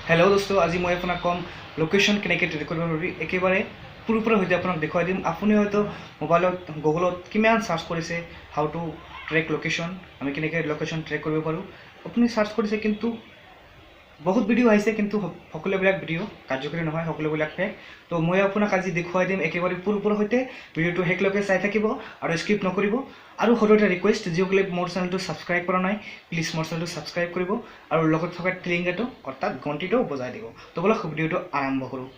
Hello' দোস্ত, আজি মই আপোনাক ক'ম লোকেশ্যন কেনেকৈ ট্ৰেক কৰিব পাৰি। একেবাৰে পুৰুপুৰৰ সৈতে আপোনাক দেখুৱাই দিম। আপুনি হয়তো মোবাইলত গুগলত কিমান চাৰ্চ কৰিছে হাউ টু ট্ৰেক লোকেশ্যন, আমি কেনেকৈ লোকেশ্যন ট্ৰেক কৰিব পাৰোঁ আপুনি চাৰ্চ কৰিছে, কিন্তু বহুত ভিডিঅ' আহিছে, কিন্তু সকলোবিলাক ভিডিঅ' কাৰ্যকৰী নহয়, সকলোবিলাক ফেক। তো মই আপোনাক আজি দেখুৱাই দিম একেবাৰে পুৰুপুৰৰ সৈতে। ভিডিঅ'টো শেষলৈকে চাই থাকিব আৰু স্কিপ নকৰিব। আৰু সৰু এটা ৰিকুৱেষ্ট, যিসকলে মোৰ চেনেলটো ছাবস্ক্ৰাইব কৰা নাই, প্লিজ মোৰ চেনেলটো ছাবস্ক্ৰাইব কৰিব আৰু লগত থকা টিলিংগাটো অৰ্থাৎ ঘণ্টিটো বজাই দিব। তো বলক ভিডিঅ'টো আৰম্ভ কৰোঁ।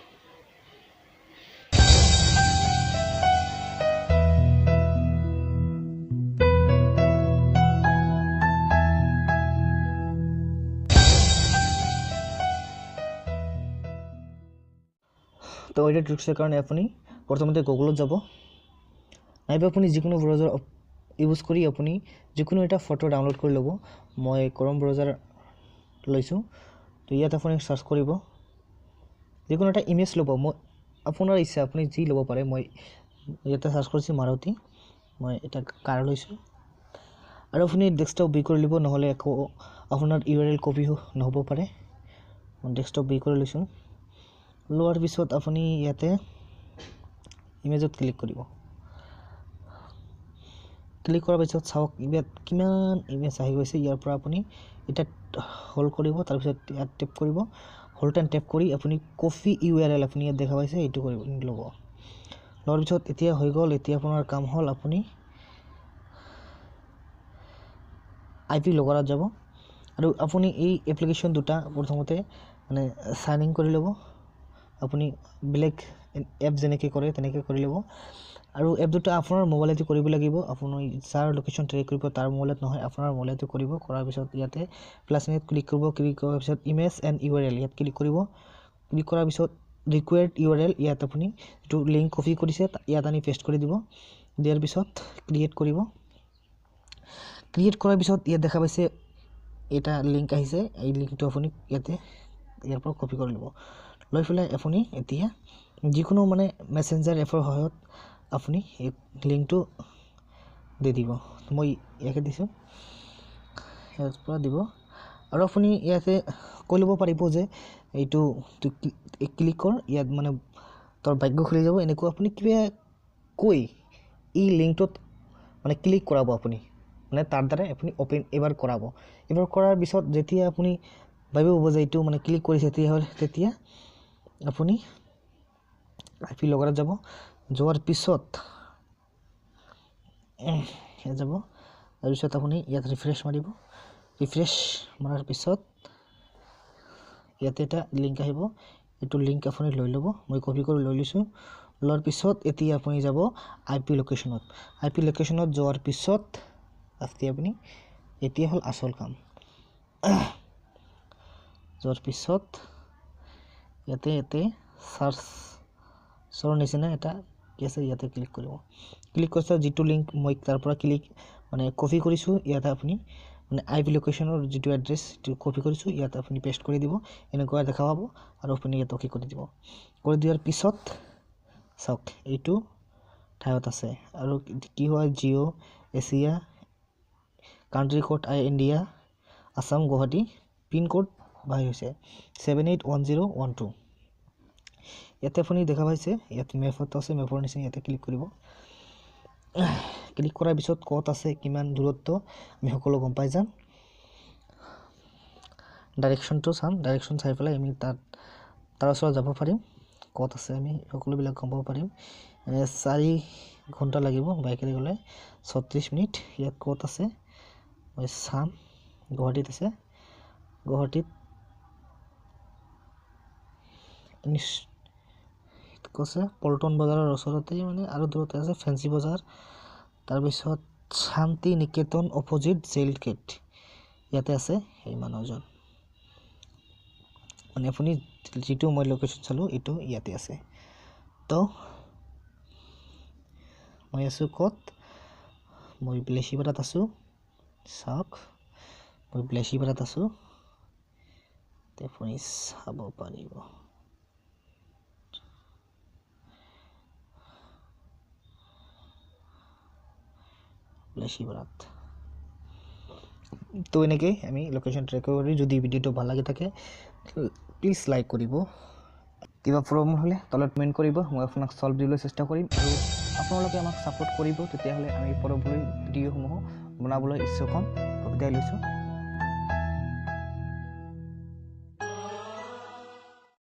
তো এটা ট্ৰিক্সৰ কাৰণে আপুনি প্ৰথমতে গুগলত যাব, নাইবা আপুনি যিকোনো ব্ৰাউজাৰ ইউজ কৰি আপুনি যিকোনো এটা ফটো ডাউনলোড কৰি ল'ব। মই ক্ৰম ব্ৰাউজাৰ লৈছোঁ। তো ইয়াত আপুনি চাৰ্চ কৰিব, যিকোনো এটা ইমেজ ল'ব। মই আপোনাৰ ইচ্ছা, আপুনি যি ল'ব পাৰে। মই ইয়াতে চাৰ্চ কৰিছোঁ মাৰুতি, মই এটা কাৰ লৈছোঁ। আৰু আপুনি ডেস্কটপ বি কৰি ল'ব, নহ'লে একো আপোনাৰ URL কপি নহ'ব পাৰে। মই ডেস্কটপ বি কৰি লৈছোঁ। লোৱাৰ পিছত আপুনি ইয়াতে ইমেজত ক্লিক কৰিব। ক্লিক কৰাৰ পিছত চাওক ইয়াত কিমান ইমেজ আহি গৈছে। ইয়াৰ পৰা আপুনি এটা হোল্ড কৰিব, তাৰপিছত ইয়াত টেপ কৰিব। হোল্ড এণ্ড টেপ কৰি আপুনি কপি URL আপুনি ইয়াত দেখা পাইছে এইটো কৰিব ল'ব। লোৱাৰ পিছত এতিয়া হৈ গ'ল। এতিয়া আপোনাৰ কাম হ'ল আপুনি IP লগাৰত যাব আৰু আপুনি এই এপ্লিকেশ্যন দুটা প্ৰথমতে মানে চাইন ইন কৰি ল'ব। আপুনি বেলেগ এপ যেনেকৈ কৰে তেনেকৈ কৰি ল'ব। আৰু এপ দুটা আপোনাৰ মোবাইলতে কৰিব লাগিব। আপুনি যাৰ লোকেশ্যন ট্ৰেক কৰিব তাৰ মোবাইলত নহয়, আপোনাৰ মোবাইলতে কৰিব। কৰাৰ পিছত ইয়াতে প্লাছ চিনত ক্লিক কৰিব। ক্লিক কৰাৰ পিছত ইমেজ এণ্ড URL ইয়াত ক্লিক কৰিব। ক্লিক কৰাৰ পিছত ৰিকুৱাৰ্ড URL ইয়াত আপুনি যিটো লিংক কপি কৰিছে ইয়াত আনি পেষ্ট কৰি দিব। দিয়াৰ পিছত ক্ৰিয়েট কৰিব। ক্ৰিয়েট কৰাৰ পিছত ইয়াত দেখা পাইছে এটা লিংক আহিছে। এই লিংকটো আপুনি ইয়াৰ পৰা কপি কৰি ল'ব। লৈ পেলাই আপুনি এতিয়া যিকোনো মানে মেছেঞ্জাৰ এপৰ সহায়ত আপুনি এই লিংকটো দি দিব। মই ইয়াকে দিছোঁ, ইয়াৰ পৰা দিব। আৰু আপুনি ইয়াতে কৈ ল'ব পাৰিব যে এইটো ক্লিক কৰ, ইয়াত মানে তোৰ ভাগ্য খুলি যাব। এনেকুৱা আপুনি কিবা কৈ এই লিংকটোত মানে ক্লিক কৰাব। আপুনি মানে তাৰ দ্বাৰাই আপুনি অ'পেন এবাৰ কৰাব। এবাৰ কৰাৰ পিছত যেতিয়া আপুনি ভাবিব যে এইটো মানে ক্লিক কৰিছে, তেতিয়া আপুনি IP লগাৰত যাব। যোৱাৰ পিছত যাব, তাৰপিছত আপুনি ইয়াত ৰিফ্ৰেছ মাৰিব। ৰিফ্ৰেছ মাৰাৰ পিছত ইয়াতে এটা লিংক আহিব। এইটো লিংক আপুনি লৈ ল'ব। মই কপি কৰি লৈ লৈছোঁ। লোৱাৰ পিছত এতিয়া আপুনি যাব IP লোকেশ্যনত। IP লোকেশ্যনত যোৱাৰ পিছত আপুনি এতিয়া হ'ল আচল কাম। যোৱাৰ পিছত ইয়াতে চাৰ্চৰ নিচিনা এটা কি আছে, ইয়াতে ক্লিক কৰিব। ক্লিক কৰিছে যিটো লিংক মই তাৰ পৰা মানে কপি কৰিছোঁ, ইয়াতে আপুনি মানে IP লোকেশ্যনৰ যিটো এড্ৰেছ সেইটো কপি কৰিছোঁ, ইয়াতে আপুনি পেষ্ট কৰি দিব। এনেকুৱা দেখা পাব আৰু আপুনি ইয়াত অ'কে কৰি দিব। কৰি দিয়াৰ পিছত চাওক এইটো ঠাইত আছে। আৰু কি হয়, Jio' Asia, country code India, Assam, Guwahati, pin code বাহিৰ হৈছে 781012। ইয়াতে আপুনি দেখা পাইছে ইয়াত মেপত আছে, মেপৰ নিচিনা ইয়াতে ক্লিক কৰিব। ক্লিক কৰাৰ পিছত ক'ত আছে, কিমান দূৰত্ব আমি সকলো গম পাই যাম। ডাইৰেকশ্যনটো চাম, ডাইৰেকশ্যন চাই পেলাই আমি তাৰ ওচৰত যাব পাৰিম। ক'ত আছে আমি সকলোবিলাক গম পাব পাৰিম। 4 ঘণ্টা লাগিব বাইকেৰে গ'লে, 36 মিনিট। ইয়াত ক'ত আছে মই চাম। গুৱাহাটীত আছে। গুৱাহাটীত কৈছে পল্টন বজাৰৰ ওচৰতে, মানে আৰু দূৰতে আছে ফেঞ্চি বজাৰ। তাৰপিছত শান্তি নিকেতন অপজিট জেইল গেট ইয়াতে আছে এই মানুহজন। মানে আপুনি যিটো মই লোকেশ্যন চালোঁ এইটো ইয়াতে আছে। তো মই আছোঁ ক'ত, মই বিলেচিপাৰাত আছোঁ। চাওক মই বিলেচিপাৰাত আছোঁ, আপুনি চাব পাৰিব। বিলেচিপাৰাত তো এনেকৈ আমি লোকেশ্যন ট্ৰেক কৰি যদি ভিডিঅ'টো ভাল লাগি থাকে প্লিজ লাইক কৰিব কিবা প্ৰব্লেম হ'লে তলত কমেণ্ট কৰিব মই আপোনাক সলভ দিবলৈ চেষ্টা কৰিম আৰু আপোনালোকে আমাক ছাপোৰ্ট কৰিব তেতিয়াহ'লে আমি পৰৱৰ্তী ভিডিঅ'সমূহ বনাবলৈ ইচ্ছুক হ'ম বিদায় লৈছোঁ